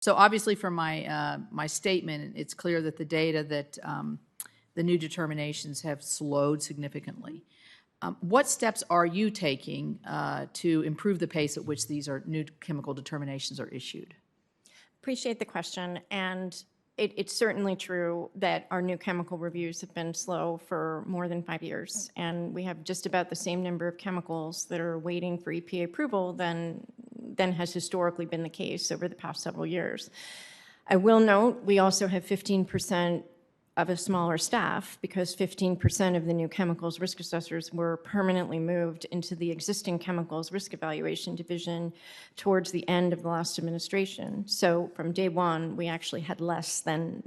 So obviously from my statement, it's clear that the data that the new determinations have slowed significantly. What steps are you taking to improve the pace at which these new chemical determinations are issued? Appreciate the question, and it's certainly true that our new chemical reviews have been slow for more than 5 years, and we have just about the same number of chemicals that are waiting for EPA approval than has historically been the case over the past several years. I will note we also have 15% of a smaller staff because 15% of the new chemicals risk assessors were permanently moved into the existing chemicals risk evaluation division towards the end of the last administration. So from day one, we actually had less than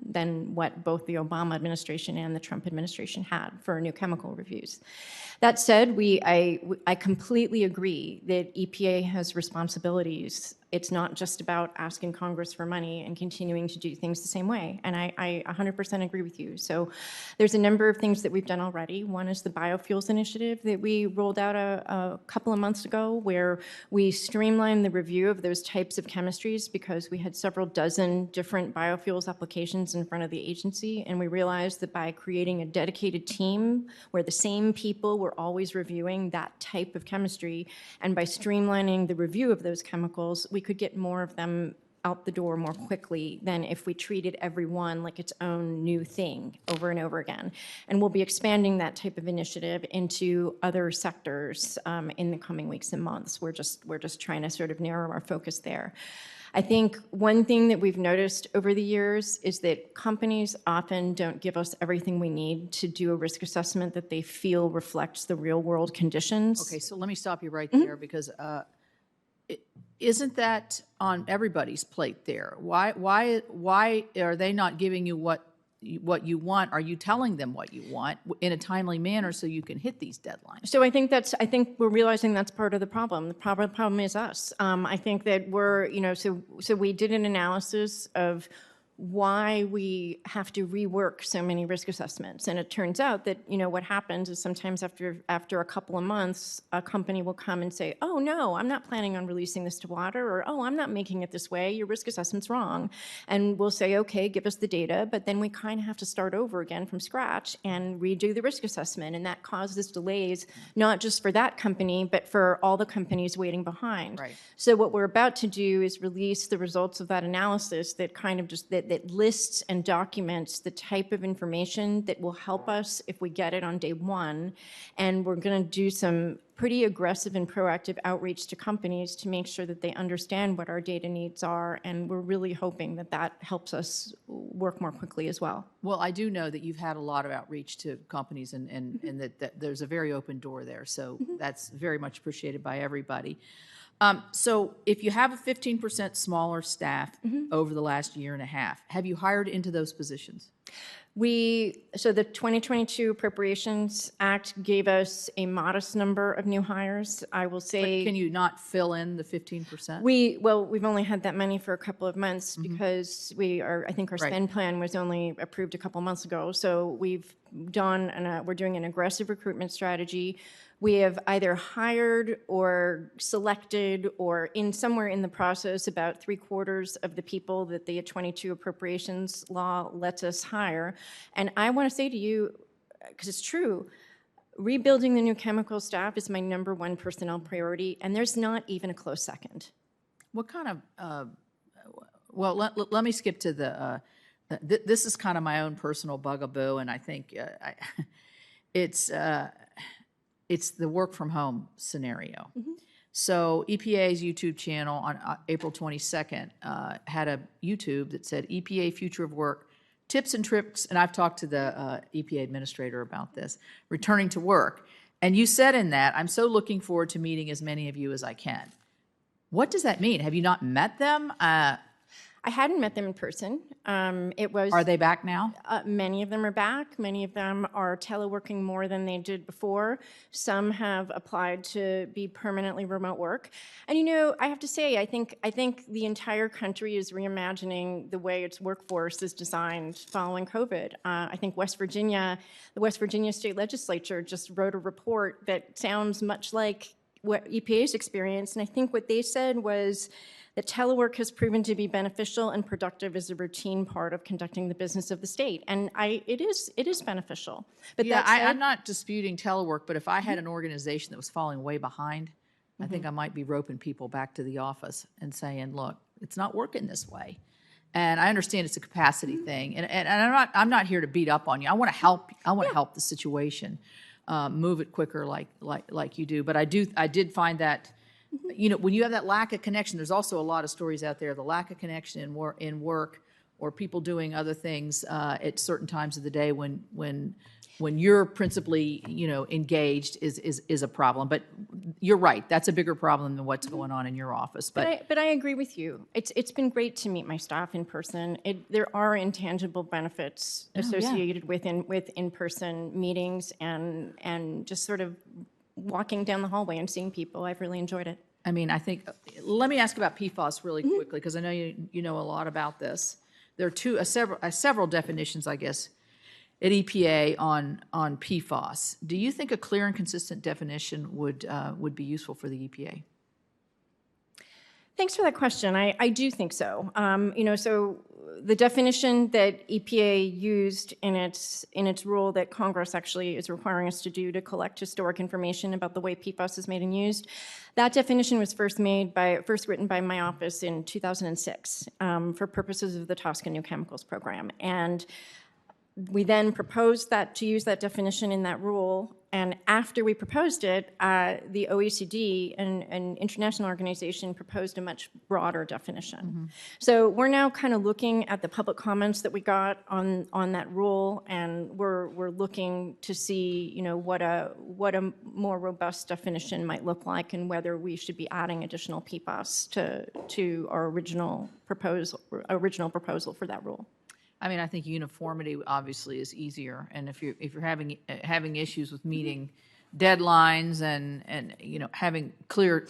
what both the Obama administration and the Trump administration had for new chemical reviews. That said, I completely agree that EPA has responsibilities. It's not just about asking Congress for money and continuing to do things the same way. And I 100% agree with you. So there's a number of things that we've done already. One is the biofuels initiative that we rolled out a couple of months ago, where we streamlined the review of those types of chemistries because we had several dozen different biofuels applications in front of the agency. And we realized that by creating a dedicated team where the same people were always reviewing that type of chemistry, and by streamlining the review of those chemicals, we could get more of them out the door more quickly than if we treated every one like its own new thing over and over again. And we'll be expanding that type of initiative into other sectors in the coming weeks and months. We're just trying to sort of narrow our focus there. I think one thing that we've noticed over the years is that companies often don't give us everything we need to do a risk assessment that they feel reflects the real world conditions. Okay, so let me stop you right there because isn't that on everybody's plate there? Why are they not giving you what you want? Are you telling them what you want in a timely manner so you can hit these deadlines? So I think we're realizing that's part of the problem. The problem is us. I think that so we did an analysis of why we have to rework so many risk assessments. And it turns out that, what happens is sometimes after a couple of months, a company will come and say, oh, no, I'm not planning on releasing this to water, or, oh, I'm not making it this way. Your risk assessment's wrong. And we'll say, okay, give us the data. But then we kind of have to start over again from scratch and redo the risk assessment. And that causes delays, not just for that company, but for all the companies waiting behind. Right. So what we're about to do is release the results of that analysis that kind of just that lists and documents the type of information that will help us if we get it on day one. And we're going to do some pretty aggressive and proactive outreach to companies to make sure that they understand what our data needs are. And we're really hoping that that helps us work more quickly as well. Well, I do know that you've had a lot of outreach to companies and that there's a very open door there. So that's very much appreciated by everybody. So if you have a 15% smaller staff over the last year and a half, have you hired into those positions? So the 2022 Appropriations Act gave us a modest number of new hires. I will say. But can you not fill in the 15%? We've only had that money for a couple of months because I think our spend plan was only approved a couple of months ago. So we're doing an aggressive recruitment strategy. We have either hired or selected or somewhere in the process about 3/4 of the people that the 22 appropriations law lets us hire. And I want to say to you, because it's true, rebuilding the new chemical staff is my #1 personnel priority, and there's not even a close second. What kind of, well, let me skip to this is kind of my own personal bugaboo, and I think it's the work from home scenario. So EPA's YouTube channel on April 22nd had a YouTube that said EPA Future of Work, Tips and Tricks, and I've talked to the EPA administrator about this, returning to work. And you said in that, I'm so looking forward to meeting as many of you as I can. What does that mean? Have you not met them? I hadn't met them in person. Are they back now? Many of them are back. Many of them are teleworking more than they did before. Some have applied to be permanently remote work. And I have to say, I think the entire country is reimagining the way its workforce is designed following COVID. I think the West Virginia State Legislature just wrote a report that sounds much like what EPA's experienced. And I think what they said was that telework has proven to be beneficial and productive as a routine part of conducting the business of the state. And it is beneficial. But Yeah, that said, I'm not disputing telework, but if I had an organization that was falling way behind, I think I might be roping people back to the office and saying, look, it's not working this way. And I understand it's a capacity thing, and I'm not here to beat up on you. I want to help. I want to help the situation, move it quicker, like you do. But I did find that, when you have that lack of connection, there's also a lot of stories out there. The lack of connection in work, or people doing other things at certain times of the day when you're principally engaged is a problem. But you're right, that's a bigger problem than what's going on in your office. But I agree with you. It's been great to meet my staff in person. There are intangible benefits associated with in-person meetings and just sort of walking down the hallway and seeing people. I've really enjoyed it. I mean, I think, let me ask about PFAS really quickly, because I know you know a lot about this. There are several definitions, I guess, at EPA on PFAS. Do you think a clear and consistent definition would be useful for the EPA? Thanks for that question. I do think so. So the definition that EPA used in its rule that Congress actually is requiring us to do to collect historic information about the way PFAS is made and used, that definition was first written by my office in 2006 for purposes of the TSCA New Chemicals Program. And we then proposed to use that definition in that rule, and after we proposed it, the OECD, an international organization, proposed a much broader definition. So we're now kind of looking at the public comments that we got on that rule, and we're looking to see, what a more robust definition might look like, and whether we should be adding additional PFAS to our original proposal for that rule. I mean, I think uniformity obviously is easier, and if you're having issues with meeting deadlines and having clear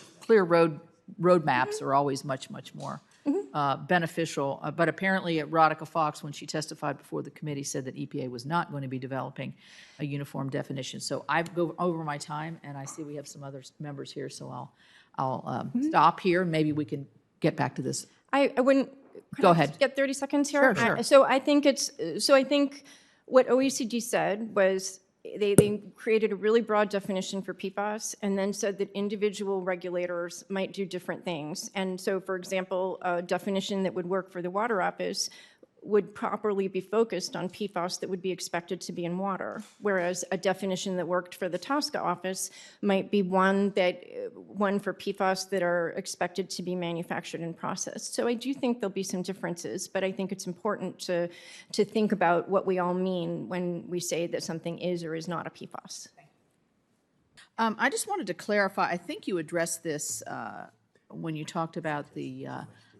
roadmaps are always much more beneficial. But apparently, at Rodica Fox, when she testified before the committee, said that EPA was not going to be developing a uniform definition. So I've go over my time, and I see we have some other members here, so I'll stop here, and maybe we can get back to this. I wouldn't. Go ahead. Get 30 seconds here. Sure. So I think what OECD said was they created a really broad definition for PFAS, and then said that individual regulators might do different things. And so, for example, a definition that would work for the water office would properly be focused on PFAS that would be expected to be in water, whereas a definition that worked for the TSCA office might be one for PFAS that are expected to be manufactured and processed. So I do think there'll be some differences, but I think it's important to think about what we all mean when we say that something is or is not a PFAS. I just wanted to clarify, I think you addressed this when you talked about the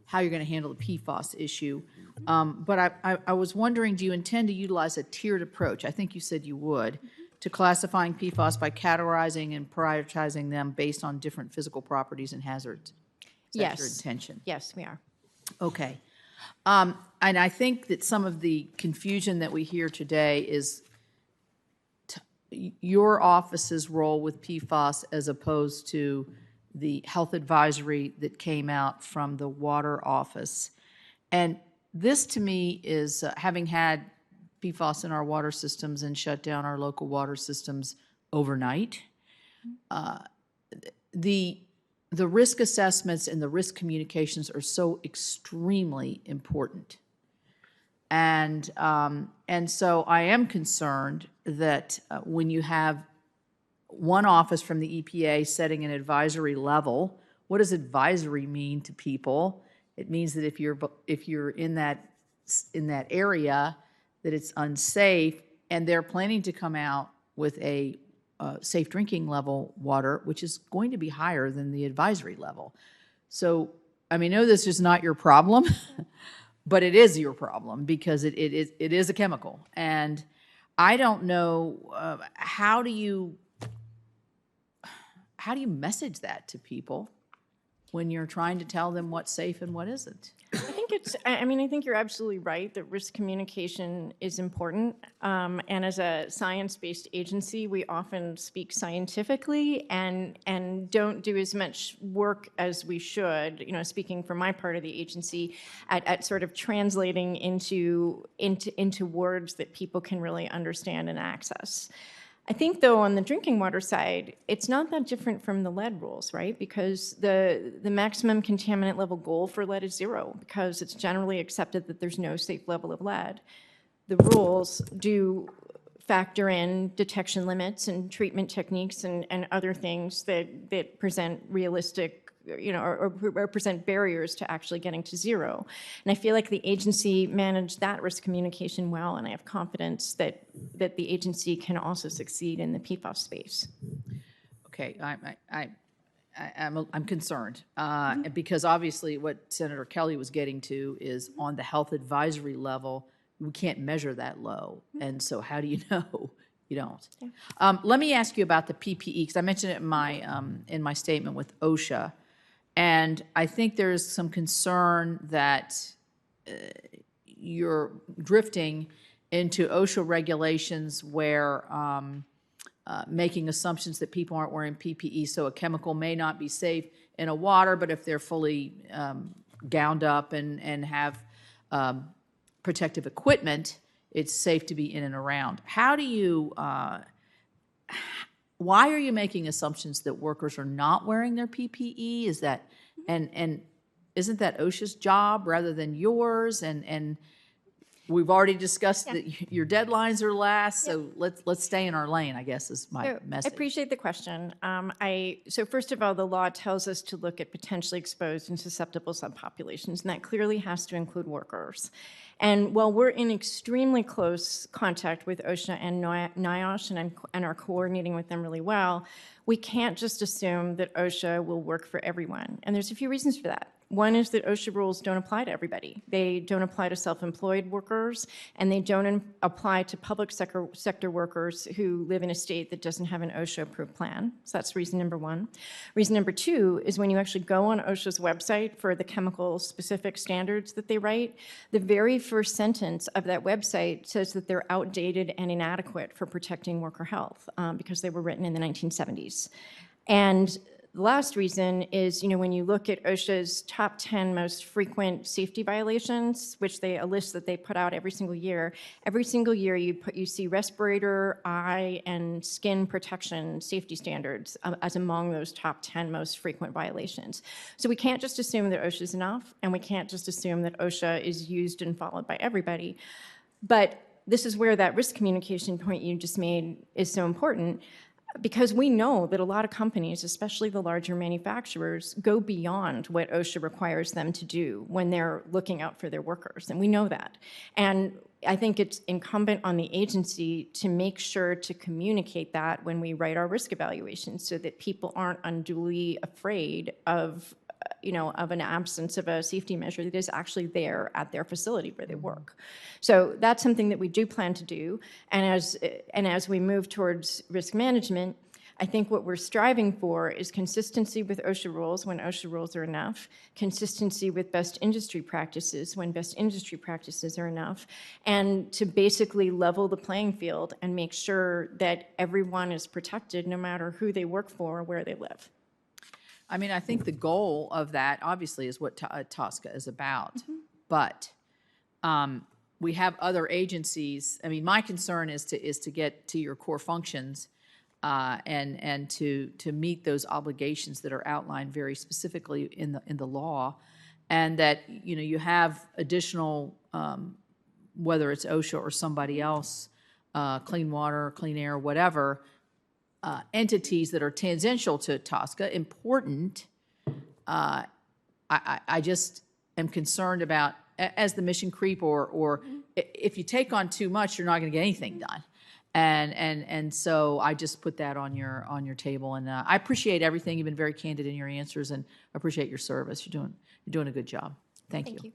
how you're going to handle the PFAS issue. But I was wondering, do you intend to utilize a tiered approach? I think you said you would, to classifying PFAS by categorizing and prioritizing them based on different physical properties and hazards. Is that your intention? Yes, we are. Okay. And I think that some of the confusion that we hear today is your office's role with PFAS as opposed to the health advisory that came out from the water office. And this, to me, is having had PFAS in our water systems and shut down our local water systems overnight. The risk assessments and the risk communications are so extremely important. And so I am concerned that when you have one office from the EPA setting an advisory level, what does advisory mean to people? It means that if you're in that area, that it's unsafe, and they're planning to come out with a safe drinking level water, which is going to be higher than the advisory level. So, I mean, I know this is not your problem, but it is your problem because it is a chemical. And I don't know, how do you message that to people when you're trying to tell them what's safe and what isn't? I think I think you're absolutely right that risk communication is important. And as a science-based agency, we often speak scientifically and don't do as much work as we should, speaking for my part of the agency, at sort of translating into words that people can really understand and access. I think, though, on the drinking water side, it's not that different from the lead rules, right? Because the maximum contaminant level goal for lead is 0, because it's generally accepted that there's no safe level of lead. The rules do factor in detection limits and treatment techniques and other things that present realistic, or represent barriers to actually getting to 0. And I feel like the agency managed that risk communication well, and I have confidence that the agency can also succeed in the PFAS space. Okay, I'm concerned because obviously what Senator Kelly was getting to is on the health advisory level, we can't measure that low. And so how do you know? You don't. Yeah. Let me ask you about the PPE, because I mentioned it in my statement with OSHA. And I think there's some concern that you're drifting into OSHA regulations where making assumptions that people aren't wearing PPE, so a chemical may not be safe in a water, but if they're fully gowned up and have protective equipment, it's safe to be in and around. How do you, why are you making assumptions that workers are not wearing their PPE? Is that, and isn't that OSHA's job rather than yours? And we've already discussed that your deadlines are last, so let's stay in our lane, I guess, is my message. I appreciate the question. So first of all, the law tells us to look at potentially exposed and susceptible subpopulations, and that clearly has to include workers. And while we're in extremely close contact with OSHA and NIOSH and are coordinating with them really well, we can't just assume that OSHA will work for everyone. And there's a few reasons for that. One is that OSHA rules don't apply to everybody. They don't apply to self-employed workers, and they don't apply to public sector workers who live in a state that doesn't have an OSHA-approved plan. So that's reason number one. Reason number two is when you actually go on OSHA's website for the chemical-specific standards that they write, the very first sentence of that website says that they're outdated and inadequate for protecting worker health because they were written in the 1970s. And the last reason is, when you look at OSHA's top 10 most frequent safety violations, which a list that they put out every single year you see respirator, eye, and skin protection safety standards as among those top 10 most frequent violations. So we can't just assume that OSHA is enough, and we can't just assume that OSHA is used and followed by everybody. But this is where that risk communication point you just made is so important, because we know that a lot of companies, especially the larger manufacturers, go beyond what OSHA requires them to do when they're looking out for their workers, and we know that. And I think it's incumbent on the agency to make sure to communicate that when we write our risk evaluations, so that people aren't unduly afraid of an absence of a safety measure that is actually there at their facility where they work. So that's something that we do plan to do. And as we move towards risk management, I think what we're striving for is consistency with OSHA rules when OSHA rules are enough, consistency with best industry practices when best industry practices are enough, and to basically level the playing field and make sure that everyone is protected no matter who they work for or where they live. I mean, I think the goal of that, obviously, is what TSCA is about. Mm-hmm. But we have other agencies. I mean, my concern is to get to your core functions and to meet those obligations that are outlined very specifically in the law, and that you have additional, whether it's OSHA or somebody else, clean water, clean air, whatever. Entities that are tangential to TSCA, important. I just am concerned about, as the mission creep, or if you take on too much, you're not going to get anything done. And so I just put that on your table, and I appreciate everything. You've been very candid in your answers, and I appreciate your service. You're doing a good job. Thank you.